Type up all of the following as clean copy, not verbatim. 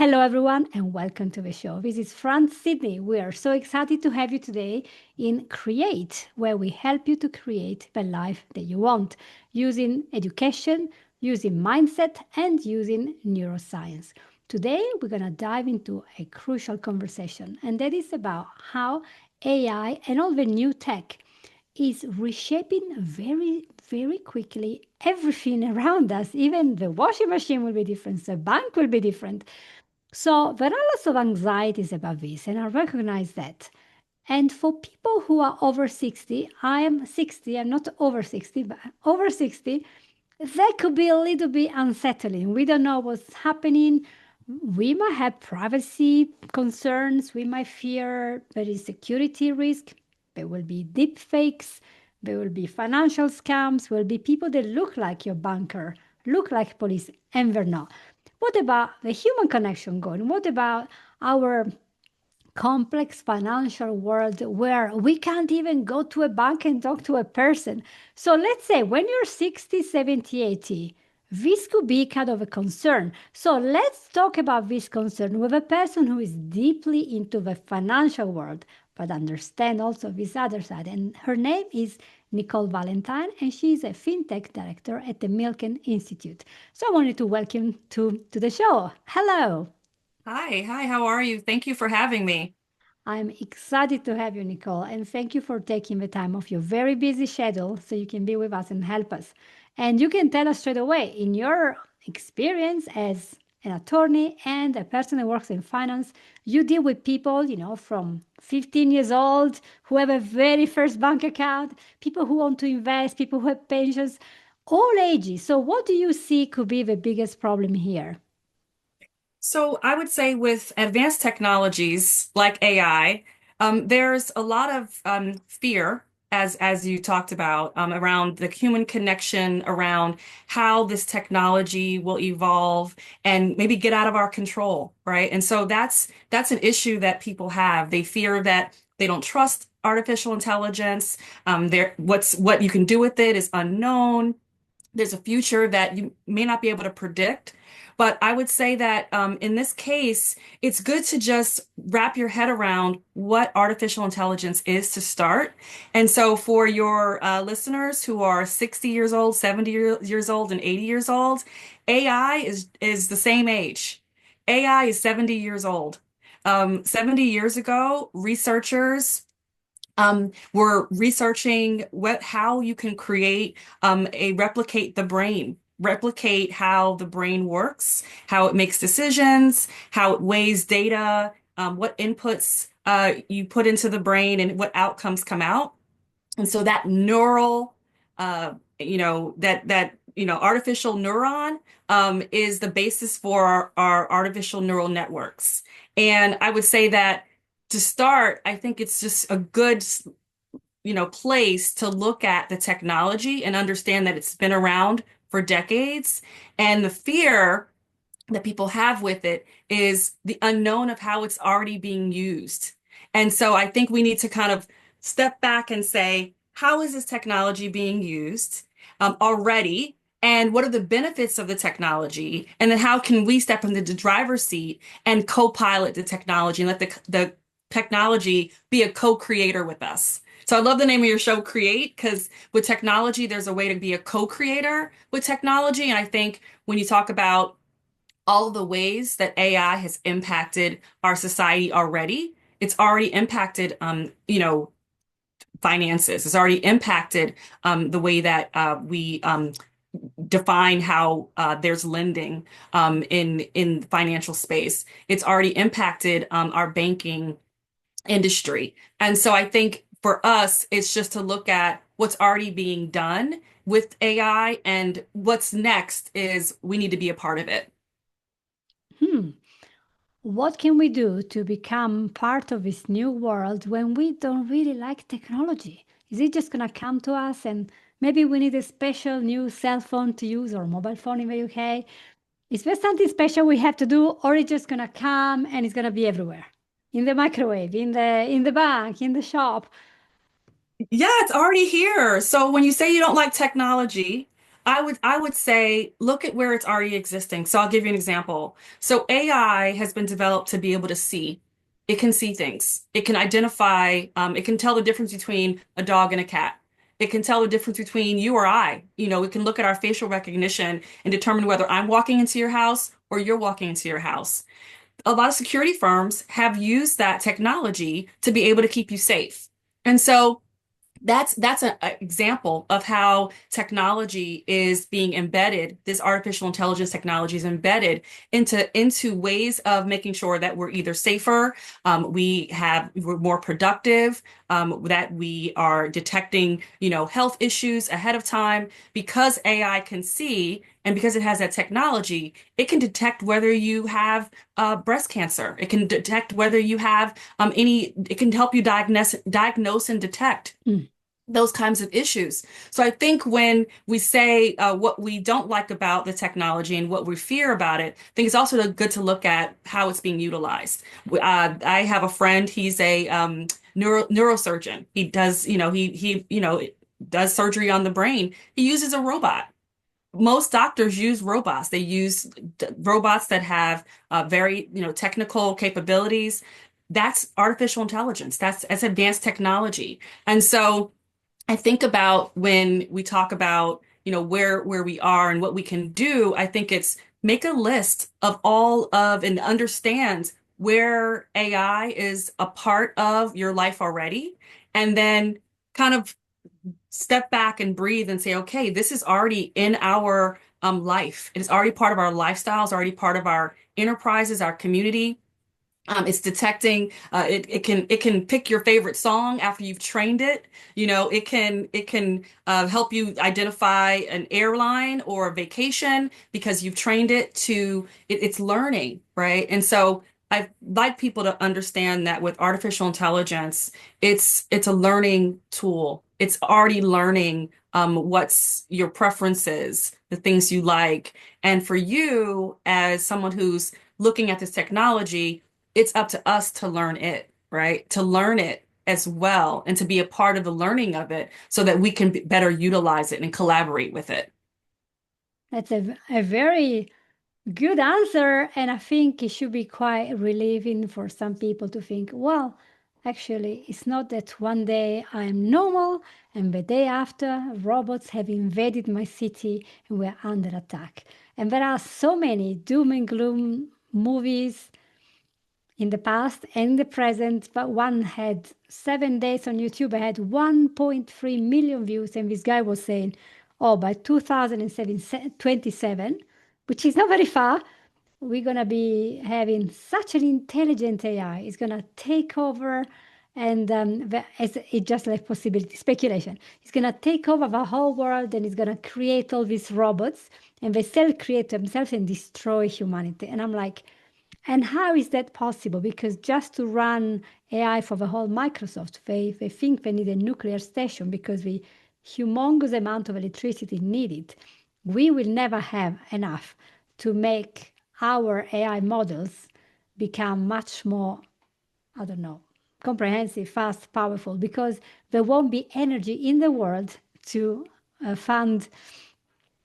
Hello, everyone, and welcome to the show. This is Franz, Sidney. We are so excited to have you today in Create, where we help you to create the life that you want using education, using mindset, and using neuroscience. Today, we're going to dive into a crucial conversation, and that is about how AI and all the new tech is reshaping very quickly everything around us. Even the washing machine will be different, the bank will be different. So there are lots of anxieties about this, and I recognize that. And for people who are over 60, I am 60, I'm not over 60, but over 60, that could be a little bit unsettling. We don't know what's happening. We might have privacy concerns. We might fear there is security risk. There will be deepfakes. There will be financial scams. There will be people that look like your banker, look like police, and they're not. What about the human connection going? What about our complex financial world where we can't even go to a bank and talk to a person? So let's say when you're 60, 70, 80, this could be kind of a concern. So let's talk about this concern with a person who is deeply into the financial world, but understand also this other side. And her name is Nicole Valentine, and she's a Fintech Director at the Milken Institute. So I wanted to welcome to the show. Hello. Hi, how are you? Thank you for having me. I'm excited to have you, Nicole, and thank you for taking the time off your very busy schedule so you can be with us and help us. And you can tell us straight away, in your experience as an attorney and a person who works in finance, you deal with people, from 15 years old who have a very first bank account, people who want to invest, people who have pensions, all ages. So, what do you see could be the biggest problem here? So I would say with advanced technologies like AI, there's a lot of fear, as you talked about, around the human connection, around how this technology will evolve and maybe get out of our control, right? And so that's an issue that people have. They fear that they don't trust artificial intelligence. What you can do with it is unknown. There's a future that you may not be able to predict. But I would say that in this case, it's good to just wrap your head around what artificial intelligence is to start. And so for your listeners who are 60 years old, 70 years old, and 80 years old, AI is the same age. AI is 70 years old. 70 years ago, researchers we're researching how you can create replicate the brain, replicate how the brain works, how it makes decisions, how it weighs data, what inputs you put into the brain, and what outcomes come out. And so that neural, artificial neuron is the basis for our artificial neural networks. And I would say that to start, I think it's just a good, place to look at the technology and understand that it's been around for decades. And the fear that people have with it is the unknown of how it's already being used. And so I think we need to kind of step back and say, how is this technology being used already? And what are the benefits of the technology? And then how can we step into the driver's seat and co-pilot the technology and let the technology be a co-creator with us? So I love the name of your show, Create, because with technology, there's a way to be a co-creator with technology. And I think when you talk about all of the ways that AI has impacted our society already. It's already impacted, finances. It's already impacted the way that we define how there's lending in financial space. It's already impacted our banking industry. And so I think for us, it's just to look at what's already being done with AI, and what's next is we need to be a part of it. Hmm. What can we do to become part of this new world when we don't really like technology? Is it just going to come to us and maybe we need a special new cell phone to use or mobile phone in the UK? Is there something special we have to do, or it's just going to come and it's going to be everywhere? In the microwave, in the bank, in the shop. Yeah, it's already here. So when you say you don't like technology, I would say look at where it's already existing. So I'll give you an example. So AI has been developed to be able to see. It can see things. It can identify, it can tell the difference between a dog and a cat. It can tell the difference between you or I. It can look at our facial recognition and determine whether I'm walking into your house or you're walking into your house. A lot of security firms have used that technology to be able to keep you safe. And so that's an example of how technology is being embedded. This artificial intelligence technology is embedded into ways of making sure that we're either safer, we're more productive, that we are detecting, health issues ahead of time because AI can see. And because it has that technology, it can detect whether you have breast cancer. It can detect whether you have it can help you diagnose and detect Mm. those kinds of issues. So I think when we say what we don't like about the technology and what we fear about it, I think it's also good to look at how it's being utilized. I have a friend, he's a neurosurgeon. He does, does surgery on the brain. He uses a robot. Most doctors use robots. They use robots that have very, technical capabilities. That's artificial intelligence. That's advanced technology. And so I think about when we talk about, where we are and what we can do, I think it's make a list of all of and understand where AI is a part of your life already, and then kind of step back and breathe and say, okay, this is already in our life. It is already part of our lifestyle, it's already part of our enterprises, our community. It's detecting. It can pick your favorite song after you've trained it. It can help you identify an airline or a vacation because you've trained it to. It's learning, right? And so I'd like people to understand that with artificial intelligence, it's a learning tool. It's already learning what's your preferences, the things you like, and for you as someone who's looking at this technology, it's up to us to learn it, right? To learn it as well and to be a part of the learning of it so that we can better utilize it and collaborate with it. That's a very good answer. And I think it should be quite relieving for some people to think, well, actually, it's not that one day I'm normal and the day after robots have invaded my city and we're under attack. And there are so many doom and gloom movies in the past and the present, but one had 7 days on YouTube. I had 1.3 million views, and this guy was saying, "Oh, by 2027, which is not very far, we're gonna be having such an intelligent AI. It's gonna take over." And it's just like possibility, speculation. It's gonna take over the whole world, and it's gonna create all these robots, and they still create themselves and destroy humanity. And I'm like, and how is that possible? Because just to run AI for the whole Microsoft, they think they need a nuclear station because the humongous amount of electricity needed, we will never have enough to make our AI models become much more, I don't know, comprehensive, fast, powerful, because there won't be energy in the world to fund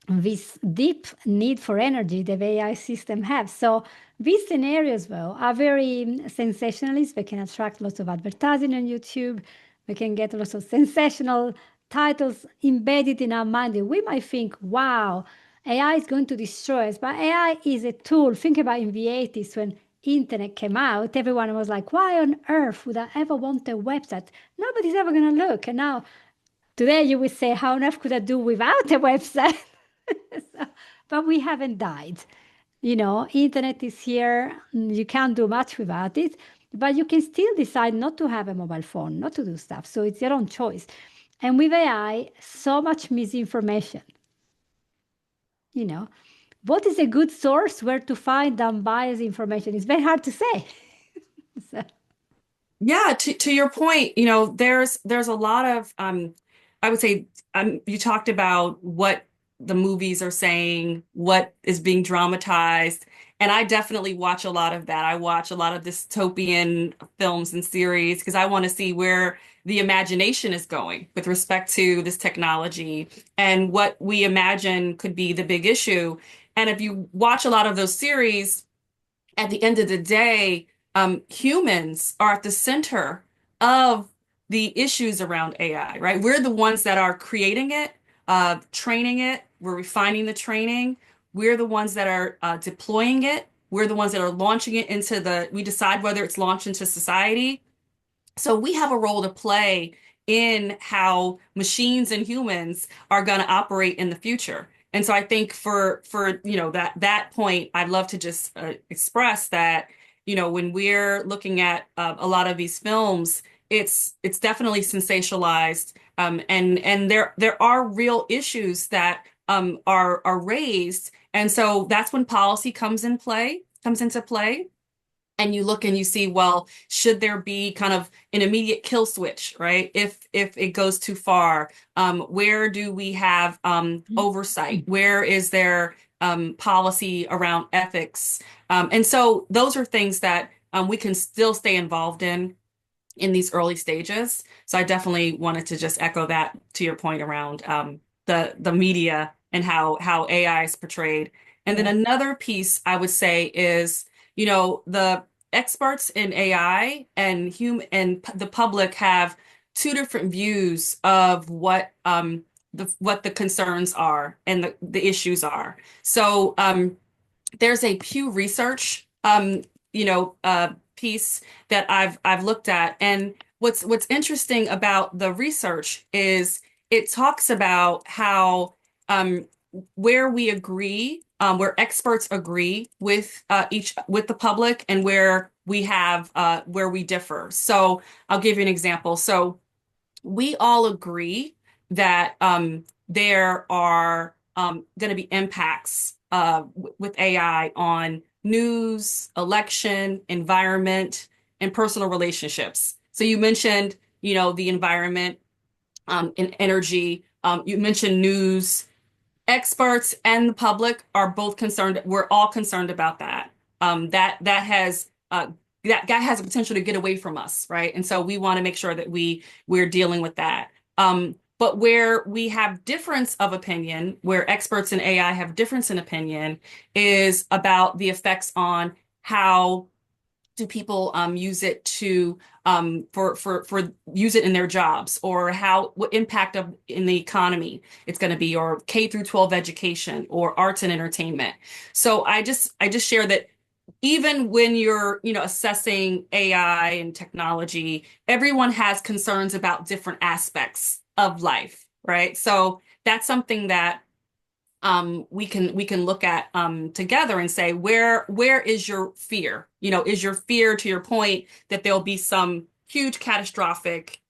this deep need for energy the AI system have. So these scenarios, though, are very sensationalist. They can attract lots of advertising on YouTube. We can get lots of sensational titles embedded in our mind. And we might think, wow, AI is going to destroy us. But AI is a tool. Think about in the 80s when internet came out, everyone was like, why on earth would I ever want a website? Nobody's ever going to look. And now today you would say, how on earth could I do without a website? So, but we haven't died. Internet is here. You can't do much without it, but you can still decide not to have a mobile phone, not to do stuff. So it's your own choice. And with AI, so much misinformation. You know, what is a good source? Where to find unbiased information? It's very hard to say. So, Yeah, to your point, there's a lot of I would say you talked about what the movies are saying, what is being dramatized, and I definitely watch a lot of that. I watch a lot of dystopian films and series because I want to see where the imagination is going with respect to this technology and what we imagine could be the big issue. And if you watch a lot of those series, at the end of the day, humans are at the center of the issues around AI, right? We're the ones that are creating it, training it, we're refining the training. We're the ones that are deploying it. We're the ones that are launching it into we decide whether it's launched into society. So we have a role to play in how machines and humans are going to operate in the future. And so I think for that point, I'd love to just express that when we're looking at a lot of these films, it's definitely sensationalized, and there are real issues that are raised, and so that's when policy comes into play. And you look and you see, well, should there be kind of an immediate kill switch, right? If it goes too far, where do we have oversight? Where is there policy around ethics? And so those are things that we can still stay involved in these early stages. So I definitely wanted to just echo that to your point around the media and how AI is portrayed. And then another piece I would say is, the experts in AI and the public have two different views of what the concerns are and the issues are. So there's a Pew Research piece that I've looked at, and what's interesting about the research is it talks about how where we agree, where experts agree with with the public, and where where we differ. So I'll give you an example. So we all agree that there are going to be impacts with AI on news, election, environment, and personal relationships. So you mentioned, the environment, and energy. You mentioned news. Experts and the public are both concerned. We're all concerned about that. That has that guy has a potential to get away from us, right? And so we want to make sure that we're dealing with that. But where we have difference of opinion, where experts in AI have difference in opinion, is about the effects on how do people use it to for use it in their jobs, or what impact in the economy it's going to be, or K through 12 education, or arts and entertainment. So I just share that even when you're assessing AI and technology, everyone has concerns about different aspects of life, right? So that's something that we can look at together and say, where is your fear? Is your fear, to your point, that there'll be some huge catastrophic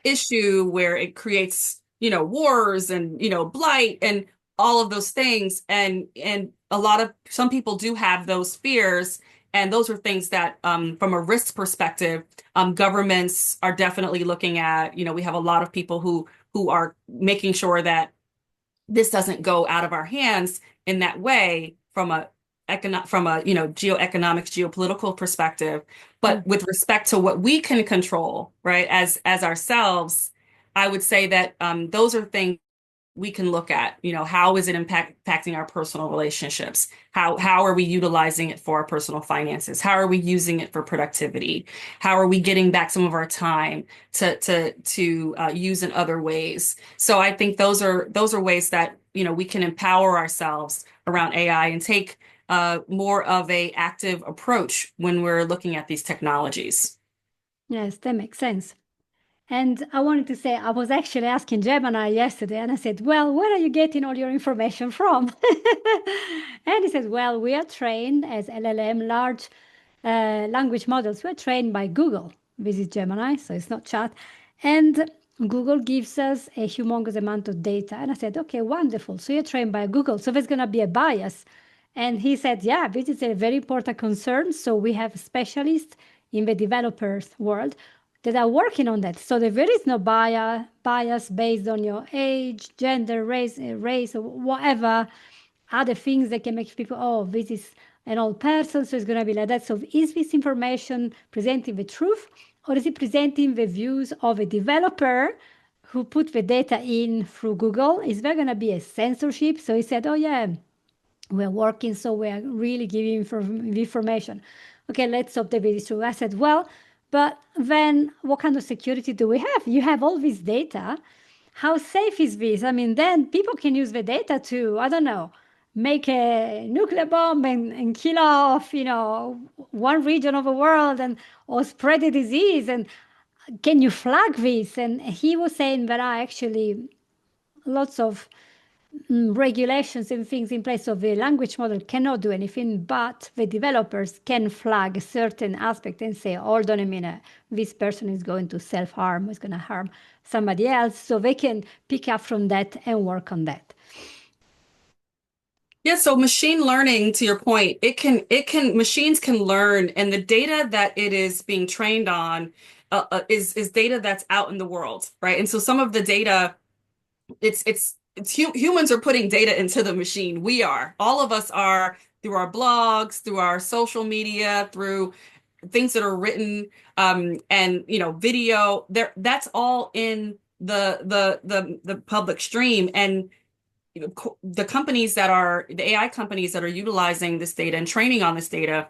issue where it creates wars and blight and all of those things, and some people do have those fears, and those are things that from a risk perspective, governments are definitely looking at. We have a lot of people who are making sure that this doesn't go out of our hands in that way from a geoeconomics, geopolitical perspective. But with respect to what we can control, right, as ourselves, I would say that those are things we can look at. How is it impacting our personal relationships? How are we utilizing it for our personal finances? How are we using it for productivity? How are we getting back some of our time to use in other ways? So I think those are ways that we can empower ourselves around AI and take more of a active approach when we're looking at these technologies. Yes, that makes sense. And I wanted to say, I was actually asking Gemini yesterday, and I said, well, where are you getting all your information from? And he said, well, we are trained as LLM, large language models. We're trained by Google. This is Gemini, so it's not chat. And Google gives us a humongous amount of data. And I said, okay, wonderful. So you're trained by Google. So there's going to be a bias. And he said, yeah, this is a very important concern. So we have specialists in the developers world that are working on that. So there is no bias based on your age, gender, race, or whatever other things that can make people, oh, this is an old person, so it's going to be like that. So is this information presenting the truth, or is he presenting the views of a developer who put the data in through Google? Is there going to be a censorship? So he said, oh yeah, we're working, so we're really giving information. Okay, let's hope that it is true. I said, well, but then what kind of security do we have? You have all this data. How safe is this? I mean, then people can use the data to, I don't know, make a nuclear bomb and kill off, one region of the world or spread a disease. And can you flag this? And he was saying there are actually lots of regulations and things in place. So the language model cannot do anything, but the developers can flag a certain aspect and say, hold on a minute, this person is going to self-harm, is going to harm somebody else. So they can pick up from that and work on that. Yeah, so machine learning, to your point, machines can learn, and the data that it is being trained on is data that's out in the world, right? And so some of the data, humans are putting data into the machine. We are, all of us are, through our blogs, through our social media, through things that are written, and video. That's all in the public stream, and the AI companies that are utilizing this data and training on this data,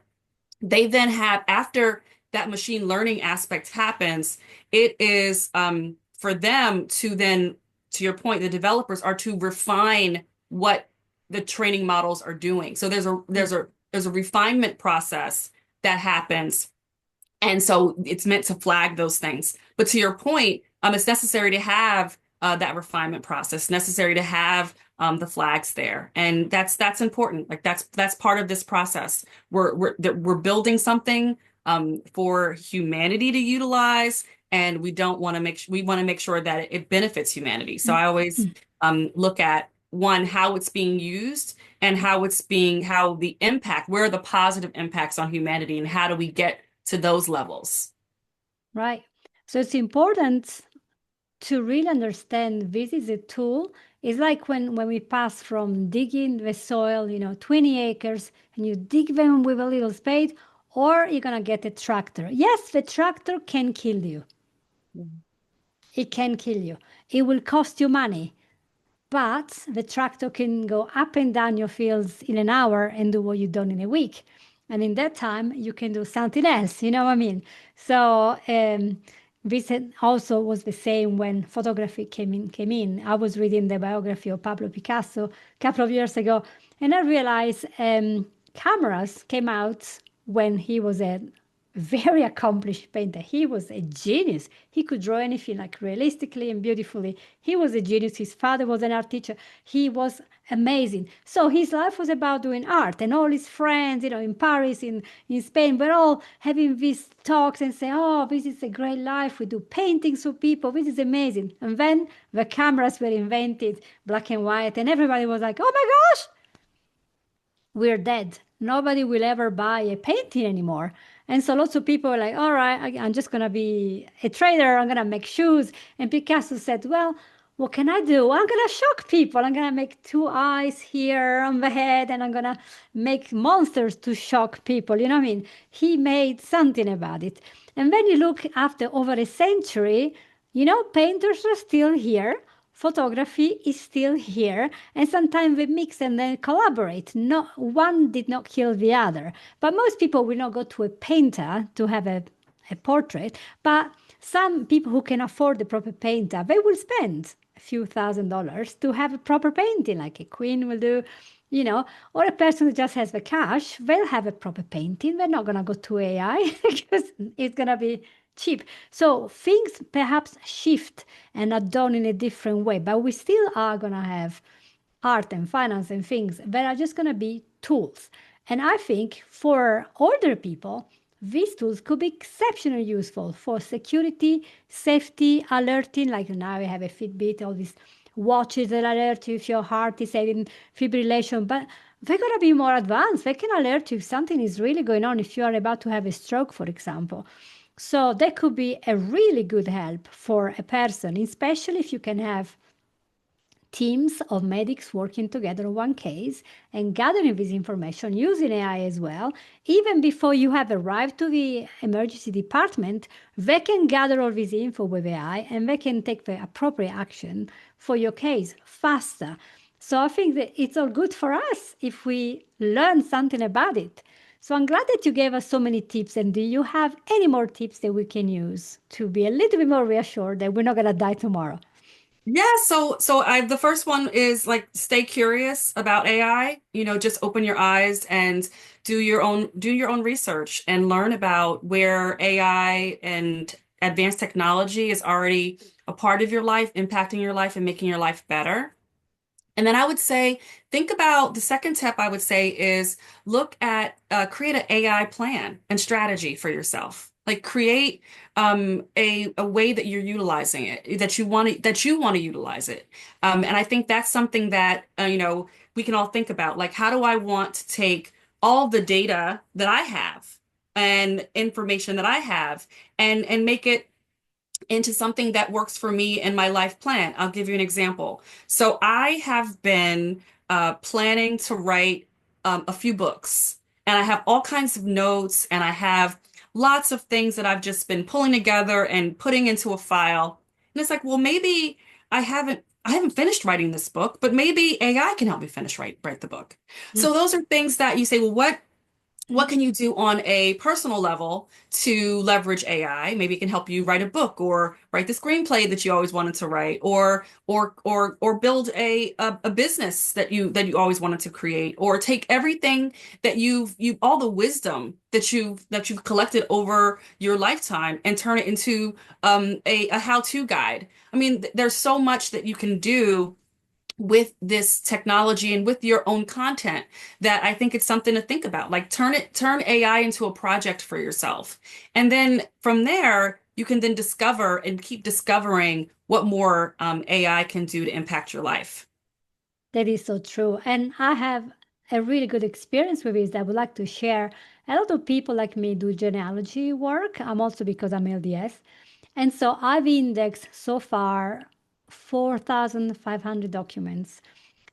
they then have, after that machine learning aspect happens, it is for them to then, to your point, the developers are to refine what the training models are doing. So there's a refinement process that happens. And so it's meant to flag those things. But to your point, it's necessary to have that refinement process, necessary to have the flags there, and that's important. Like that's part of this process. We're building something for humanity to utilize, and we want to make sure that it benefits humanity. So I always look at, one, how it's being used, and how the impact, where are the positive impacts on humanity, and how do we get to those levels? Right. So it's important to really understand this is a tool. It's like when we pass from digging the soil, 20 acres, and you dig them with a little spade, or you're going to get a tractor. Yes, the tractor can kill you. It can kill you. It will cost you money. But the tractor can go up and down your fields in an hour and do what you've done in a week. And in that time, you can do something else, you know what I mean? So this also was the same when photography came in. I was reading the biography of Pablo Picasso a couple of years ago, and I realized cameras came out when he was a very accomplished painter. He was a genius. He could draw anything like realistically and beautifully. He was a genius. His father was an art teacher. He was amazing. So his life was about doing art, and all his friends, in Paris, in Spain, were all having these talks and say, oh, this is a great life. We do paintings for people. This is amazing. And then the cameras were invented, black and white, and everybody was like, oh my gosh, we're dead. Nobody will ever buy a painting anymore. And so lots of people were like, all right, I'm just going to be a trader. I'm going to make shoes. And Picasso said, well, what can I do? I'm going to shock people. I'm going to make 2 eyes here on the head, and I'm going to make monsters to shock people. You know what I mean? He made something about it. And when you look after over a century, painters are still here. Photography is still here, and sometimes we mix and then collaborate. No, one did not kill the other. But most people will not go to a painter to have a portrait. But some people who can afford the proper painter, they will spend a few $1,000s to have a proper painting, like a queen will do, or a person who just has the cash, they'll have a proper painting. They're not going to go to AI because it's going to be cheap. So things perhaps shift and are done in a different way, but we still are going to have art and finance and things that are just going to be tools. And I think for older people, these tools could be exceptionally useful for security, safety, alerting. Like now we have a Fitbit, all these watches that alert you if your heart is having fibrillation, but they're going to be more advanced. They can alert you if something is really going on, if you are about to have a stroke, for example. So that could be a really good help for a person, especially if you can have teams of medics working together on one case and gathering this information using AI as well. Even before you have arrived to the emergency department, they can gather all this info with AI and they can take the appropriate action for your case faster. So I think that it's all good for us if we learn something about it. So I'm glad that you gave us so many tips. And do you have any more tips that we can use to be a little bit more reassured that we're not going to die tomorrow? Yeah, so the first one is like stay curious about AI, just open your eyes and do your own research and learn about where AI and advanced technology is already a part of your life, impacting your life and making your life better. And then I would say, think about the second tip I would say is look at create an AI plan and strategy for yourself. Like create a way that you're utilizing it, that you want to utilize it. And I think that's something that we can all think about. Like, how do I want to take all the data that I have and information that I have and make it into something that works for me and my life plan. I'll give you an example. So I have been planning to write a few books, and I have all kinds of notes, and I have lots of things that I've just been pulling together and putting into a file. And it's like, well, maybe I haven't finished writing this book, but maybe AI can help me write the book. Mm. So those are things that you say, well, what can you do on a personal level to leverage AI? Maybe it can help you write a book or write the screenplay that you always wanted to write, or build a business that you always wanted to create, or take everything that you all the wisdom that you've collected over your lifetime and turn it into a how-to guide. I mean, there's so much that you can do with this technology and with your own content that I think it's something to think about. Like turn AI into a project for yourself. And then from there, you can then discover and keep discovering what more AI can do to impact your life. That is so true. And I have a really good experience with this that I would like to share. A lot of people like me do genealogy work. I'm also because I'm LDS. And so I've indexed so far 4,500 documents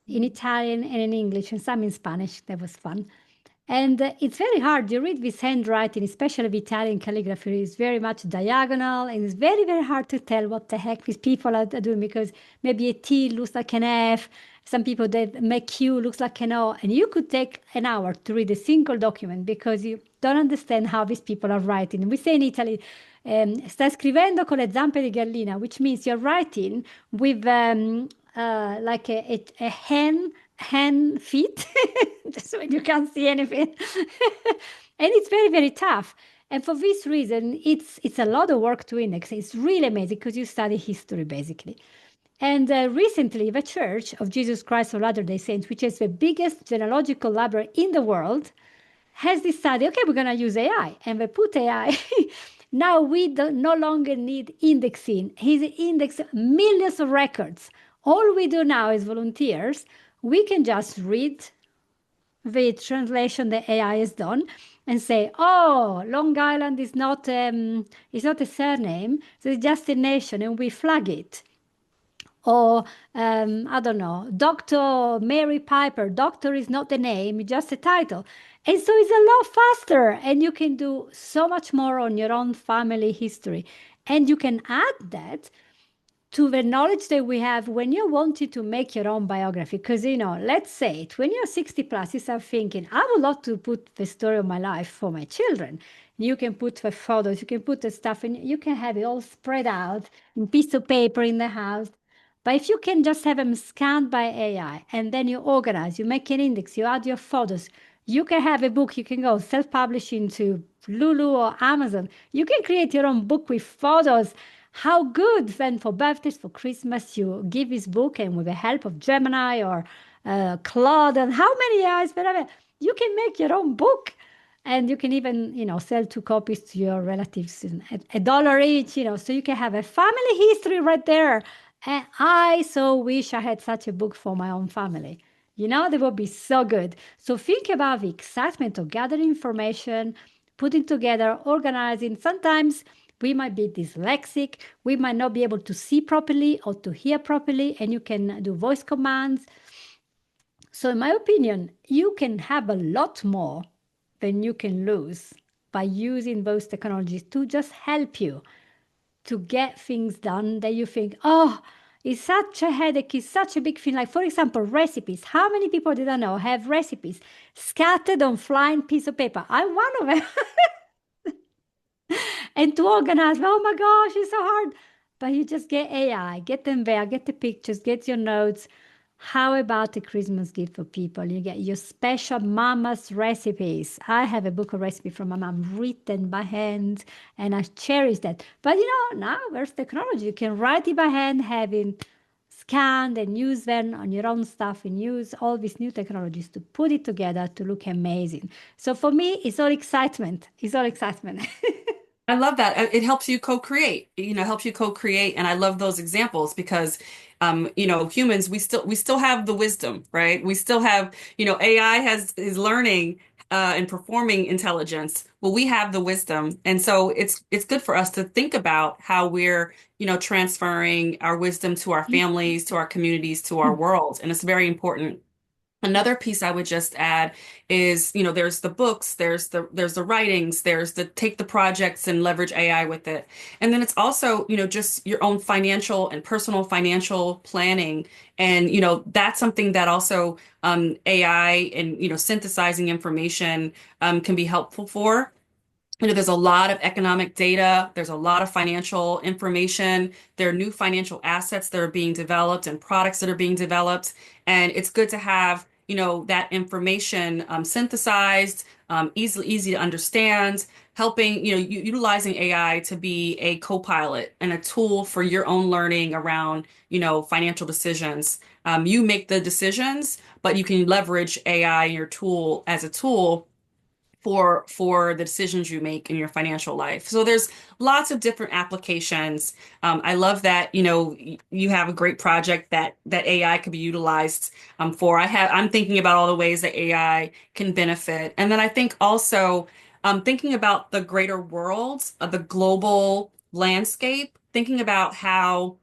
in Italian and in English and some in Spanish. That was fun. And it's very hard. You read this handwriting, especially the Italian calligraphy, is very much diagonal, and it's very, very hard to tell what the heck these people are doing because maybe a T looks like an F. Some people that make Q looks like an O, and you could take an hour to read a single document because you don't understand how these people are writing. We say in Italy, sta scrivendo con le zampe di gallina, which means you're writing with like a hen feet, so you can't see anything. And it's very, very tough. And for this reason, it's a lot of work to index. It's really amazing because you study history, basically. And recently, the Church of Jesus Christ of Latter-day Saints, which is the biggest genealogical library in the world, has decided, okay, we're going to use AI. And they put AI. Now we no longer need indexing. He's indexed millions of records. All we do now as volunteers, we can just read the translation the AI has done and say, oh, Long Island is not a surname, so it's just a nation, and we flag it. Or, I don't know, Dr. Mary Piper, doctor is not the name, it's just a title. And so it's a lot faster, and you can do so much more on your own family history. And you can add that to the knowledge that we have when you wanted to make your own biography. Because, let's say it, when you're 60 plus, you start thinking, I would love to put the story of my life for my children. You can put the photos, you can put the stuff, and you can have it all spread out in piece of paper in the house. But if you can just have them scanned by AI and then you organize, you make an index, you add your photos, you can have a book, you can go self-publish into Lulu or Amazon. You can create your own book with photos. How good then for birthdays, for Christmas, you give this book and with the help of Gemini or Claude and how many eyes, whatever, you can make your own book. And you can even, sell 2 copies to your relatives at $1 each, so you can have a family history right there. And I so wish I had such a book for my own family. They would be so good. So think about the excitement of gathering information, putting together, organizing. Sometimes We might be dyslexic. We might not be able to see properly or to hear properly, and you can do voice commands. So, in my opinion, you can have a lot more than you can lose by using those technologies to just help you to get things done that you think, oh, it's such a headache, it's such a big thing. Like, for example, recipes. How many people did I know have recipes scattered on flying piece of paper? I'm one of them. And to organize, oh my gosh, it's so hard. But you just get AI, get them there, get the pictures, get your notes. How about a Christmas gift for people? You get your special mama's recipes. I have a book of recipe from my mom written by hand, and I cherish that. But now there's technology. You can write it by hand, having scanned and use them on your own stuff and use all these new technologies to put it together to look amazing. So for me, it's all excitement. It's all excitement. I love that. It helps you co-create, helps you co-create. And I love those examples because, humans, we still have the wisdom, right? We still have, AI is learning and performing intelligence. Well, we have the wisdom. And so it's good for us to think about how we're, transferring our wisdom to our families, to our communities, to our world. And it's very important. Another piece I would just add is, there's the books, there's the writings, there's the take the projects and leverage AI with it. And then it's also, just your own financial and personal financial planning. And, that's something that also AI and, synthesizing information can be helpful for. There's a lot of economic data, there's a lot of financial information, there are new financial assets that are being developed and products that are being developed. And it's good to have, that information synthesized, easy to understand, helping, utilizing AI to be a co-pilot and a tool for your own learning around, financial decisions. You make the decisions, but you can leverage AI, your tool as a tool for the decisions you make in your financial life. So there's lots of different applications. I love that, you have a great project that AI could be utilized for. I'm thinking about all the ways that AI can benefit. And then I think also thinking about the greater world, the global landscape, thinking about how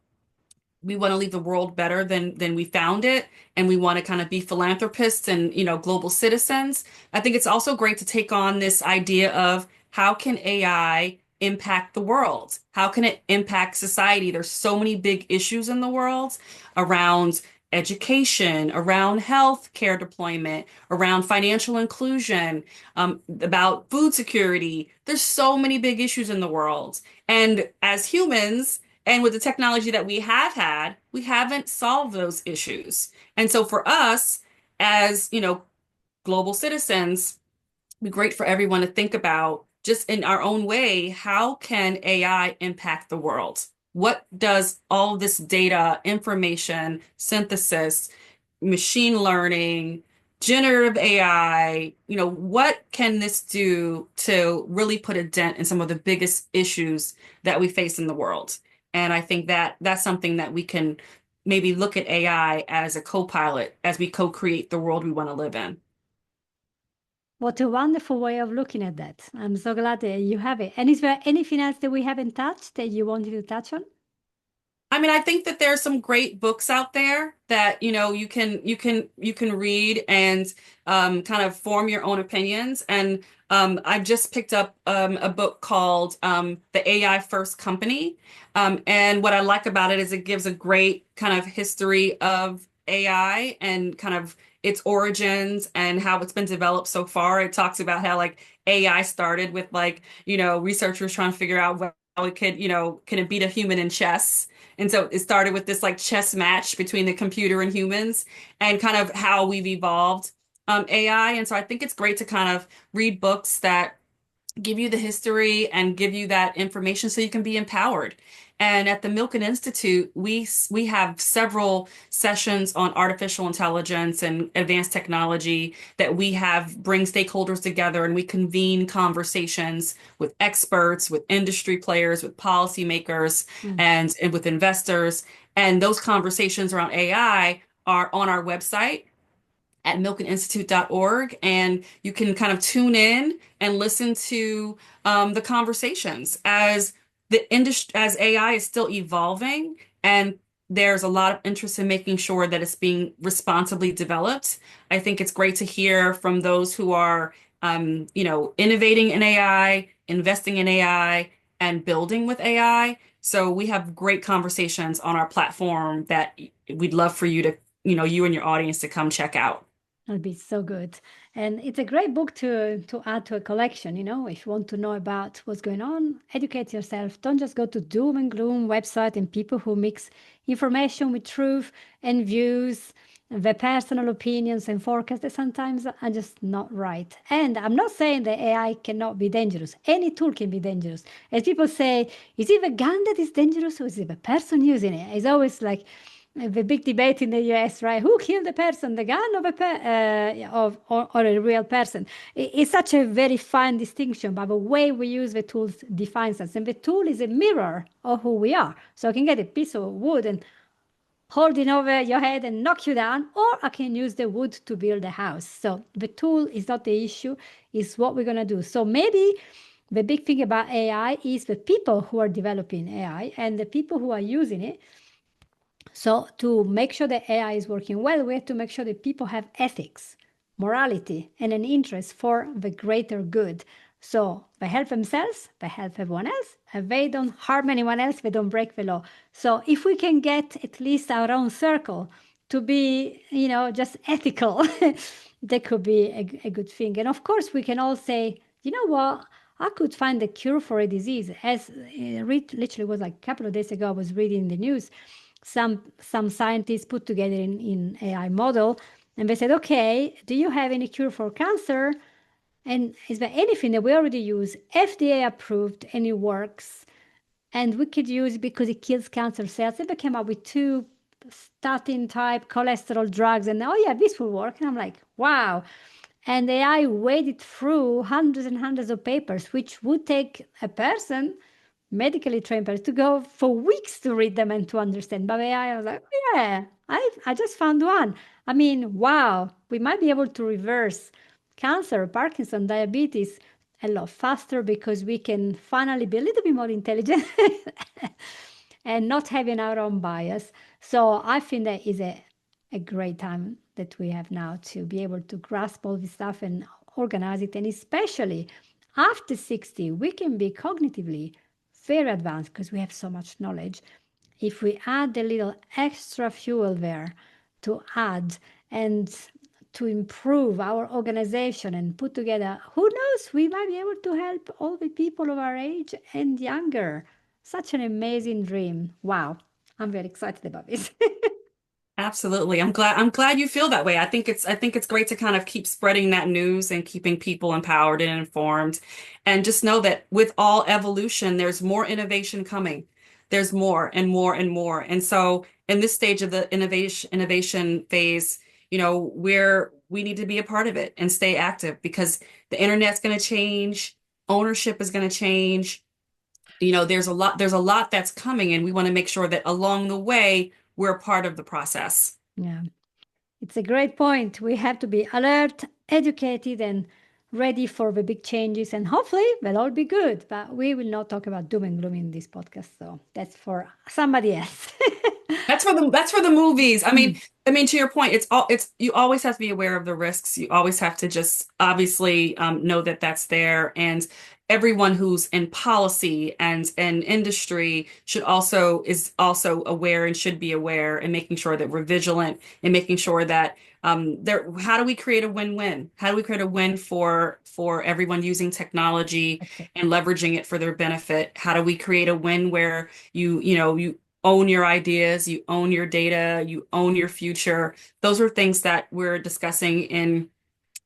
we want to leave the world better than we found it, and we want to kind of be philanthropists and global citizens. I think it's also great to take on this idea of how can AI impact the world? How can it impact society? There's so many big issues in the world around education, around health care deployment, around financial inclusion, about food security. There's so many big issues in the world. And as humans, and with the technology that we have had, we haven't solved those issues. And so for us, as global citizens, it'd be great for everyone to think about just in our own way, how can AI impact the world? What does all this data, information, synthesis, machine learning, generative AI, what can this do to really put a dent in some of the biggest issues that we face in the world? And I think that that's something that we can maybe look at AI as a co-pilot as we co-create the world we want to live in. What a wonderful way of looking at that. I'm so glad that you have it. And is there anything else that we haven't touched that you wanted to touch on? I mean, I think that there's some great books out there that, you can read and kind of form your own opinions. And I just picked up a book called The AI First Company. And what I like about it is it gives a great kind of history of AI and kind of its origins and how it's been developed so far. It talks about how like AI started with like, researchers trying to figure out how it could, can it beat a human in chess? And so it started with this like chess match between the computer and humans and kind of how we've evolved AI. And so I think it's great to kind of read books that give you the history and give you that information so you can be empowered. And at the Milken Institute, we have several sessions on artificial intelligence and advanced technology that we have bring stakeholders together, and we convene conversations with experts, with industry players, with policymakers, and with investors. And those conversations around AI are on our website at milkeninstitute.org, and you can kind of tune in and listen to the conversations as the industry, as AI is still evolving, and there's a lot of interest in making sure that it's being responsibly developed. I think it's great to hear from those who are, innovating in AI, investing in AI, and building with AI. So we have great conversations on our platform that we'd love for you to, you and your audience to come check out. That'll be so good. And it's a great book to add to a collection, if you want to know about what's going on, educate yourself. Don't just go to doom and gloom website and people who mix information with truth and views, their personal opinions and forecasts that sometimes are just not right. And I'm not saying that AI cannot be dangerous. Any tool can be dangerous. As people say, is it the gun that is dangerous or is it the person using it? It's always like the big debate in the US, right? Who killed the person, the gun or, or a real person? It's such a very fine distinction, but the way we use the tools defines us. And the tool is a mirror of who we are. So I can get a piece of wood and hold it over your head and knock you down, or I can use the wood to build a house. So the tool is not the issue, it's what we're going to do. So maybe the big thing about AI is the people who are developing AI and the people who are using it. So to make sure that AI is working well, we have to make sure that people have ethics, morality, and an interest for the greater good. So they help themselves, they help everyone else, and they don't harm anyone else, they don't break the law. So if we can get at least our own circle to be, just ethical, that could be a good thing. And of course, we can all say, you know what? I could find a cure for a disease. As literally was like a couple of days ago, I was reading the news. Some scientists put together in AI model, and they said, okay, do you have any cure for cancer? And is there anything that we already use, FDA approved, and it works, and we could use it because it kills cancer cells? And they came up with 2 statin type cholesterol drugs, and oh yeah, this will work. And I'm like, wow. And AI waded through hundreds and hundreds of papers, which would take a person, medically trained person, to go for weeks to read them and to understand. But AI, I was like, oh, yeah, I just found one. I mean, wow, we might be able to reverse cancer, Parkinson, diabetes a lot faster because we can finally be a little bit more intelligent and not having our own bias. So I think that is a great time that we have now to be able to grasp all this stuff and organize it. And especially after 60, we can be cognitively very advanced because we have so much knowledge. If we add a little extra fuel there to add and to improve our organization and put together, who knows, we might be able to help all the people of our age and younger. Such an amazing dream. Wow. I'm very excited about this. Absolutely. I'm glad you feel that way. I think it's great to kind of keep spreading that news and keeping people empowered and informed. And just know that with all evolution, there's more innovation coming. There's more and more and more. And so in this stage of the innovation phase, we need to be a part of it and stay active because the internet's going to change, ownership is going to change. There's a lot that's coming, and we want to make sure that along the way we're a part of the process. Yeah, it's a great point. We have to be alert, educated, and ready for the big changes, and hopefully they'll all be good. But we will not talk about doom and gloom in this podcast, so that's for somebody else. That's for the movies. I Mm, mean, I mean, to your point, it's you always have to be aware of the risks. You always have to just obviously know that that's there, and everyone who's in policy and industry is also aware and should be aware, and making sure that we're vigilant and making sure that there. How do we create a win-win? How do we create a win for everyone using technology okay. and leveraging it for their benefit? How do we create a win where you own your ideas, you own your data, you own your future? Those are things that we're discussing in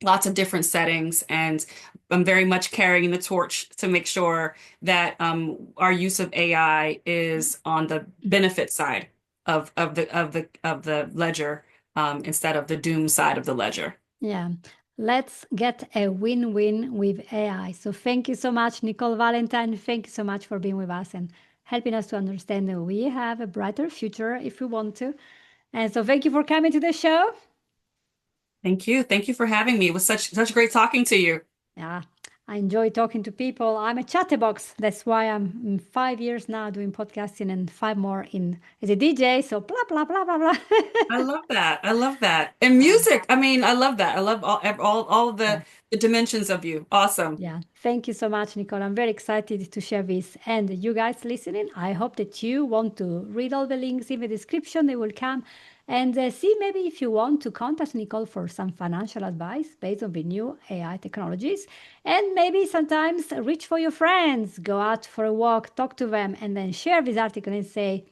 lots of different settings, and I'm very much carrying the torch to make sure that our use of AI is on the benefit side of the ledger, instead of the doom side of the ledger. Yeah, let's get a win-win with AI. So thank you so much, Nicole Valentine. Thank you so much for being with us and helping us to understand that we have a brighter future if we want to. And so thank you for coming to the show. Thank you. Thank you for having me. It was such great talking to you. Yeah, I enjoy talking to people. I'm a chatterbox. That's why I'm 5 years now doing podcasting and five more in as a DJ. So blah blah blah blah blah. I love that. I love that. And Um, music, I mean, I love that. I love all yeah. the dimensions of you. Awesome. Yeah, thank you so much, Nicole. I'm very excited to share this. And you guys listening, I hope that you want to read all the links in the description. They will come and see maybe if you want to contact Nicole for some financial advice based on the new AI technologies. And maybe sometimes reach for your friends, go out for a walk, talk to them, and then share this article and say,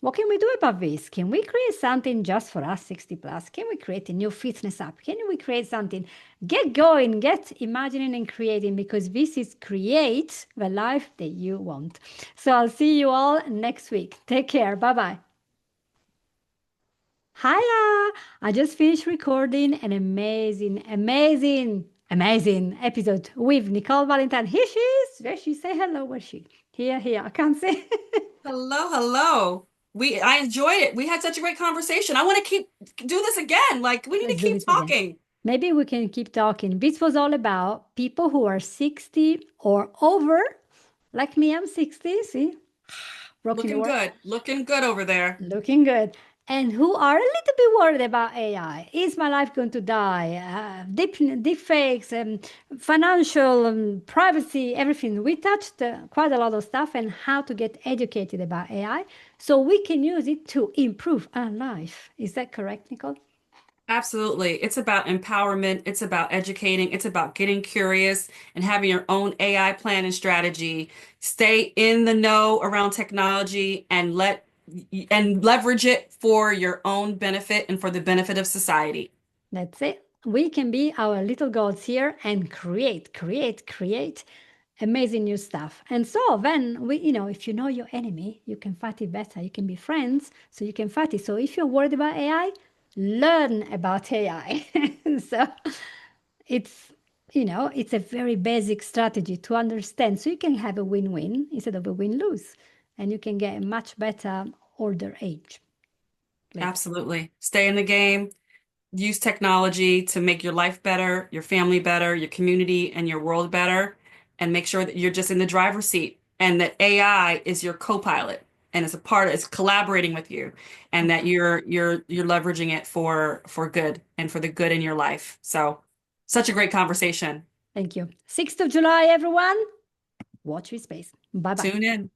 what can we do about this? Can we create something just for us 60 plus? Can we create a new fitness app? Can we create something? Get going, get imagining and creating because this is create the life that you want. So I'll see you all next week. Take care. Bye bye. Hiya! I just finished recording an amazing episode with Nicole Valentine. Here she is. Where she say hello? Where's she? Here. I can't say. Hello, hello. I enjoyed it. We had such a great conversation. I want to do this again. Like we need to Let's do keep this again. talking. Maybe we can keep talking. This was all about people who are 60 or over, like me, I'm 60, see? Rocking the Looking world. good. Looking good over there. Looking good. And who are a little bit worried about AI. Is my life going to die? Deep fakes, financial, privacy, everything. We touched quite a lot of stuff and how to get educated about AI so we can use it to improve our life. Is that correct, Nicole? Absolutely. It's about empowerment. It's about educating. It's about getting curious and having your own AI plan and strategy. Stay in the know around technology and leverage it for your own benefit and for the benefit of society. That's it. We can be our little gods here and create amazing new stuff. And so then if you know your enemy, you can fight it better. You can be friends, so you can fight it. So if you're worried about AI, learn about AI. So it's a very basic strategy to understand. So you can have a win-win instead of a win-lose. And you can get a much better older age later. Absolutely. Stay in the game. Use technology to make your life better, your family better, your community and your world better, and make sure that you're just in the driver's seat and that AI is your co-pilot and it's collaborating with you and that you're leveraging it for good and for the good in your life. So, such a great conversation. Thank you. 6th of July, everyone. Watch your space. Bye-bye. Tune in.